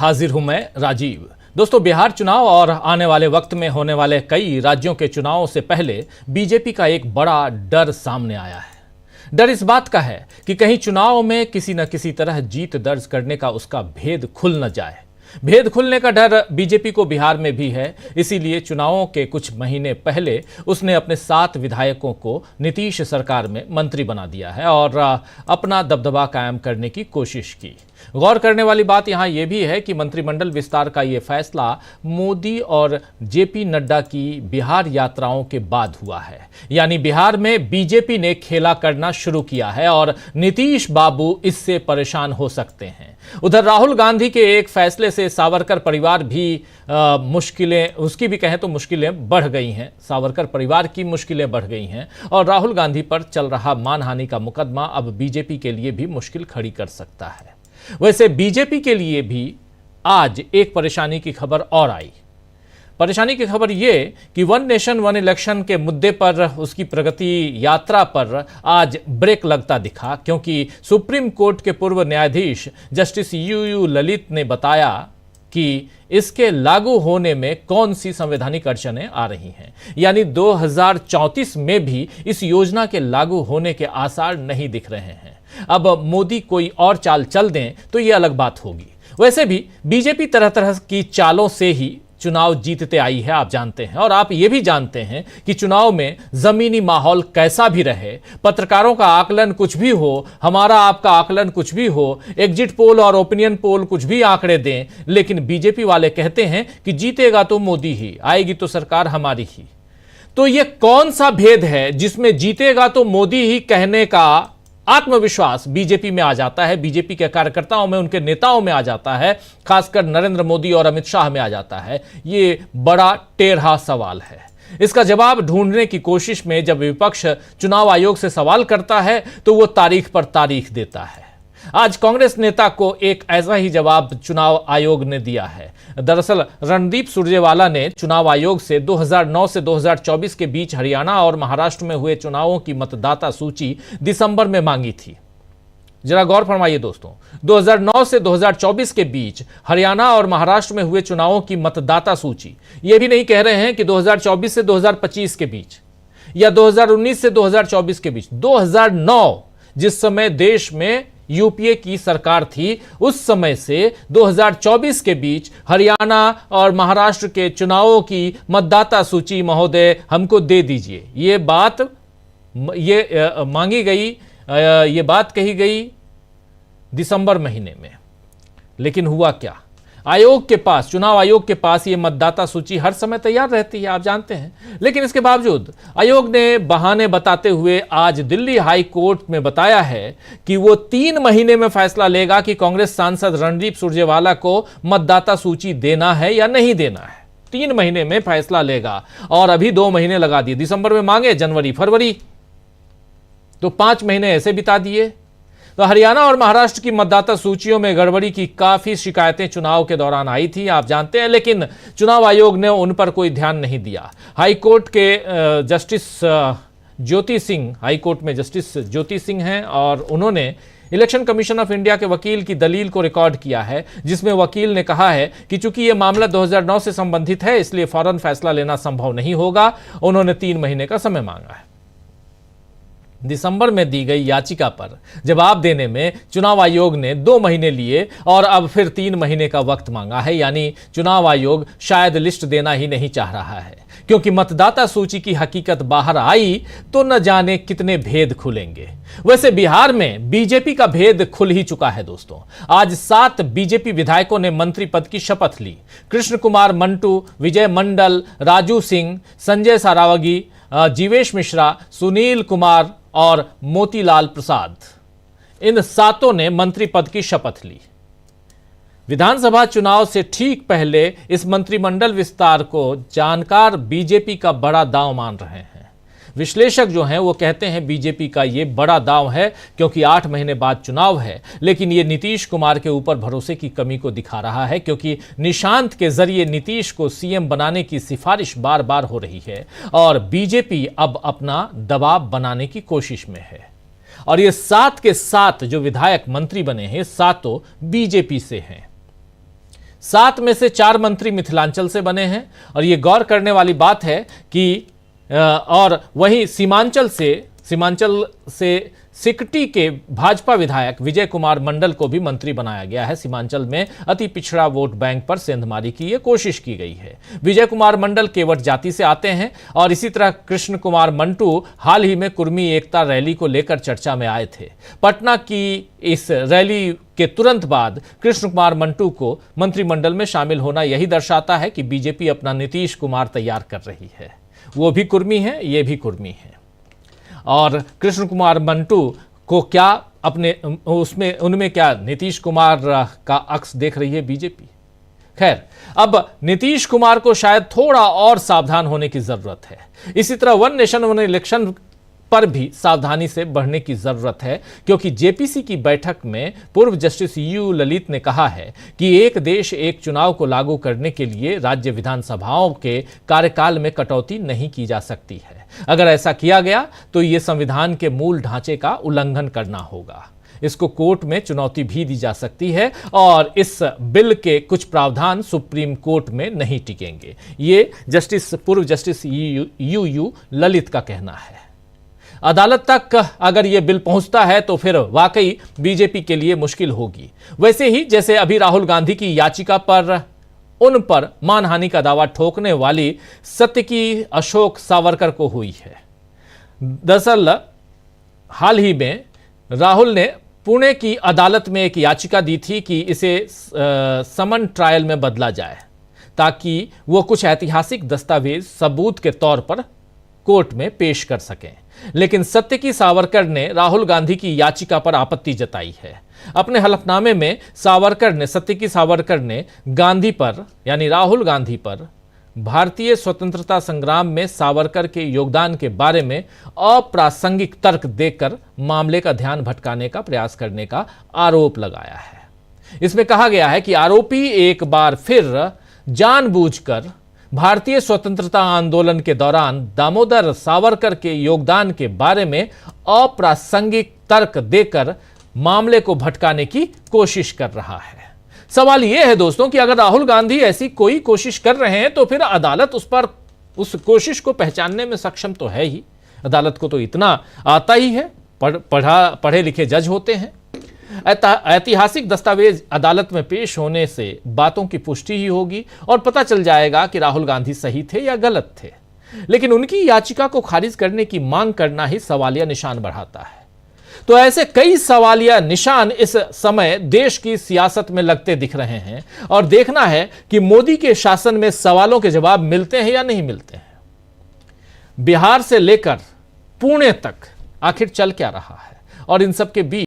हाजिर हूं मैं राजीव। दोस्तों, बिहार चुनाव और आने वाले वक्त में होने वाले कई राज्यों के चुनावों से पहले बीजेपी का एक बड़ा डर सामने आया है। डर इस बात का है कि कहीं चुनाव में किसी न किसी तरह जीत दर्ज करने का उसका भेद खुल न जाए। भेद खुलने का डर बीजेपी को बिहार में भी है। इसीलिए चुनावों के कुछ महीने पहले उसने अपने 7 विधायकों को नीतीश सरकार में मंत्री बना दिया है और अपना दबदबा कायम करने की कोशिश की। गौर करने वाली बात यहां यह भी है कि मंत्रिमंडल विस्तार का यह फैसला मोदी और जेपी नड्डा की बिहार यात्राओं के बाद हुआ है। यानी बिहार में बीजेपी ने खेला करना शुरू किया है और नीतीश बाबू इससे परेशान हो सकते हैं। उधर राहुल गांधी के एक फैसले से सावरकर परिवार भी मुश्किलें, उसकी भी कहें तो मुश्किलें बढ़ गई हैं। सावरकर परिवार की मुश्किलें बढ़ गई हैं और राहुल गांधी पर चल रहा मानहानि का मुकदमा अब बीजेपी के लिए भी मुश्किल खड़ी कर सकता है। वैसे बीजेपी के लिए भी आज एक परेशानी की खबर और आई। परेशानी की खबर यह कि वन नेशन वन इलेक्शन के मुद्दे पर उसकी प्रगति यात्रा पर आज ब्रेक लगता दिखा, क्योंकि सुप्रीम कोर्ट के पूर्व न्यायाधीश जस्टिस यू ललित ने बताया कि इसके लागू होने में कौन सी संवैधानिक अड़चनें आ रही हैं। यानी 2034 में भी इस योजना के लागू होने के आसार नहीं दिख रहे हैं। अब मोदी कोई और चाल चल दें तो यह अलग बात होगी। वैसे भी बीजेपी तरह तरह की चालों से ही चुनाव जीतते आई है, आप जानते हैं। और आप ये भी जानते हैं कि चुनाव में जमीनी माहौल कैसा भी रहे, पत्रकारों का आकलन कुछ भी हो, हमारा आपका आकलन कुछ भी हो, एग्जिट पोल और ओपिनियन पोल कुछ भी आंकड़े दें, लेकिन बीजेपी वाले कहते हैं कि जीतेगा तो मोदी ही, आएगी तो सरकार हमारी ही। तो ये कौन सा भेद है जिसमें जीतेगा तो मोदी ही कहने का आत्मविश्वास बीजेपी में आ जाता है, बीजेपी के कार्यकर्ताओं में, उनके नेताओं में आ जाता है, खासकर नरेंद्र मोदी और अमित शाह में आ जाता है? ये बड़ा टेढ़ा सवाल है। इसका जवाब ढूंढने की कोशिश में जब विपक्ष चुनाव आयोग से सवाल करता है तो वो तारीख पर तारीख देता है। आज कांग्रेस नेता को एक ऐसा ही जवाब चुनाव आयोग ने दिया है। दरअसल रणदीप सुरजेवाला ने चुनाव आयोग से 2009 से 2024 के बीच हरियाणा और महाराष्ट्र में हुए चुनावों की मतदाता सूची दिसंबर में मांगी थी। जरा गौर फरमाइए दोस्तों, 2009 से 2024 के बीच हरियाणा और महाराष्ट्र में हुए चुनावों की मतदाता सूची। यह भी नहीं कह रहे हैं कि 2024 से 2025 के बीच या 2019 से 2024 के बीच। 2009 जिस समय देश में यूपीए की सरकार थी, उस समय से 2024 के बीच हरियाणा और महाराष्ट्र के चुनावों की मतदाता सूची महोदय हमको दे दीजिए। ये बात मांगी गई, ये बात कही गई दिसंबर महीने में। लेकिन हुआ क्या? आयोग के पास, चुनाव आयोग के पास ये मतदाता सूची हर समय तैयार रहती है, आप जानते हैं। लेकिन इसके बावजूद आयोग ने बहाने बताते हुए आज दिल्ली हाई कोर्ट में बताया है कि वो 3 महीने में फैसला लेगा कि कांग्रेस सांसद रणदीप सुरजेवाला को मतदाता सूची देना है या नहीं देना है। 3 महीने में फैसला लेगा और अभी 2 महीने लगा दिए। दिसंबर में मांगे, जनवरी फरवरी, तो 5 महीने ऐसे बिता दिए। तो हरियाणा और महाराष्ट्र की मतदाता सूचियों में गड़बड़ी की काफी शिकायतें चुनाव के दौरान आई थी, आप जानते हैं, लेकिन चुनाव आयोग ने उन पर कोई ध्यान नहीं दिया। हाईकोर्ट के जस्टिस ज्योति सिंह, हाईकोर्ट में जस्टिस ज्योति सिंह हैं और उन्होंने इलेक्शन कमीशन ऑफ इंडिया के वकील की दलील को रिकॉर्ड किया है, जिसमें वकील ने कहा है कि चूंकि यह मामला 2009 से संबंधित है, इसलिए फौरन फैसला लेना संभव नहीं होगा। उन्होंने 3 महीने का समय मांगा है। दिसंबर में दी गई याचिका पर जवाब देने में चुनाव आयोग ने 2 महीने लिए और अब फिर 3 महीने का वक्त मांगा है। यानी चुनाव आयोग शायद लिस्ट देना ही नहीं चाह रहा है, क्योंकि मतदाता सूची की हकीकत बाहर आई तो न जाने कितने भेद खुलेंगे। वैसे बिहार में बीजेपी का भेद खुल ही चुका है दोस्तों। आज 7 बीजेपी विधायकों ने मंत्री पद की शपथ ली। कृष्ण कुमार मंटू, विजय मंडल, राजू सिंह, संजय सारावगी, जीवेश मिश्रा, सुनील कुमार और मोतीलाल प्रसाद, इन 7 ने मंत्री पद की शपथ ली। विधानसभा चुनाव से ठीक पहले इस मंत्रिमंडल विस्तार को जानकार बीजेपी का बड़ा दांव मान रहे हैं। विश्लेषक जो हैं वो कहते हैं बीजेपी का ये बड़ा दांव है, क्योंकि 8 महीने बाद चुनाव है। लेकिन ये नीतीश कुमार के ऊपर भरोसे की कमी को दिखा रहा है, क्योंकि निशांत के जरिए नीतीश को सीएम बनाने की सिफारिश बार बार हो रही है और बीजेपी अब अपना दबाव बनाने की कोशिश में है। और ये 7 के 7 जो विधायक मंत्री बने हैं, 7 बीजेपी से हैं। 7 में से 4 मंत्री मिथिलांचल से बने हैं और ये गौर करने वाली बात है कि और वहीं सीमांचल से सिकटी के भाजपा विधायक विजय कुमार मंडल को भी मंत्री बनाया गया है। सीमांचल में अति पिछड़ा वोट बैंक पर सेंधमारी की ये कोशिश की गई है। विजय कुमार मंडल केवट जाति से आते हैं और इसी तरह कृष्ण कुमार मंटू हाल ही में कुर्मी एकता रैली को लेकर चर्चा में आए थे। पटना की इस रैली के तुरंत बाद कृष्ण कुमार मंटू को मंत्रिमंडल में शामिल होना यही दर्शाता है कि बीजेपी अपना नीतीश कुमार तैयार कर रही है। वो भी कुर्मी है, ये भी कुर्मी है। और कृष्ण कुमार मंटू को क्या अपने उनमें क्या नीतीश कुमार का अक्स देख रही है बीजेपी? खैर, अब नीतीश कुमार को शायद थोड़ा और सावधान होने की जरूरत है। इसी तरह वन नेशन वन इलेक्शन पर भी सावधानी से बढ़ने की जरूरत है, क्योंकि जेपीसी की बैठक में पूर्व जस्टिस यू ललित ने कहा है कि एक देश एक चुनाव को लागू करने के लिए राज्य विधानसभाओं के कार्यकाल में कटौती नहीं की जा सकती है। अगर ऐसा किया गया तो ये संविधान के मूल ढांचे का उल्लंघन करना होगा। इसको कोर्ट में चुनौती भी दी जा सकती है और इस बिल के कुछ प्रावधान सुप्रीम कोर्ट में नहीं टिकेंगे। ये पूर्व जस्टिस यू ललित का कहना है। अदालत तक अगर यह बिल पहुंचता है तो फिर वाकई बीजेपी के लिए मुश्किल होगी। वैसे ही जैसे अभी राहुल गांधी की याचिका पर उन पर मानहानि का दावा ठोकने वाली सत्यकी अशोक सावरकर को हुई है। दरअसल हाल ही में राहुल ने पुणे की अदालत में एक याचिका दी थी कि इसे समन ट्रायल में बदला जाए ताकि वो कुछ ऐतिहासिक दस्तावेज सबूत के तौर पर कोर्ट में पेश कर सकें। लेकिन सत्यकी सावरकर ने राहुल गांधी की याचिका पर आपत्ति जताई है। अपने हलफनामे में सत्यकी सावरकर ने गांधी पर यानी राहुल गांधी पर भारतीय स्वतंत्रता संग्राम में सावरकर के योगदान के बारे में अप्रासंगिक तर्क देकर मामले का ध्यान भटकाने का प्रयास करने का आरोप लगाया है। इसमें कहा गया है कि आरोपी एक बार फिर जानबूझकर भारतीय स्वतंत्रता आंदोलन के दौरान दामोदर सावरकर के योगदान के बारे में अप्रासंगिक तर्क देकर मामले को भटकाने की कोशिश कर रहा है। सवाल यह है दोस्तों कि अगर राहुल गांधी ऐसी कोई कोशिश कर रहे हैं तो फिर अदालत उस कोशिश को पहचानने में सक्षम तो है ही। अदालत को तो इतना आता ही है, पढ़े लिखे जज होते हैं। ऐतिहासिक दस्तावेज अदालत में पेश होने से बातों की पुष्टि ही होगी और पता चल जाएगा कि राहुल गांधी सही थे या गलत थे। लेकिन उनकी याचिका को खारिज करने की मांग करना ही सवालिया निशान बढ़ाता है। तो ऐसे कई सवालिया निशान इस समय देश की सियासत में लगते दिख रहे हैं और देखना है कि मोदी के शासन में सवालों के जवाब मिलते हैं या नहीं मिलते हैं। बिहार से लेकर पुणे तक आखिर चल क्या रहा है और इन सब के बीच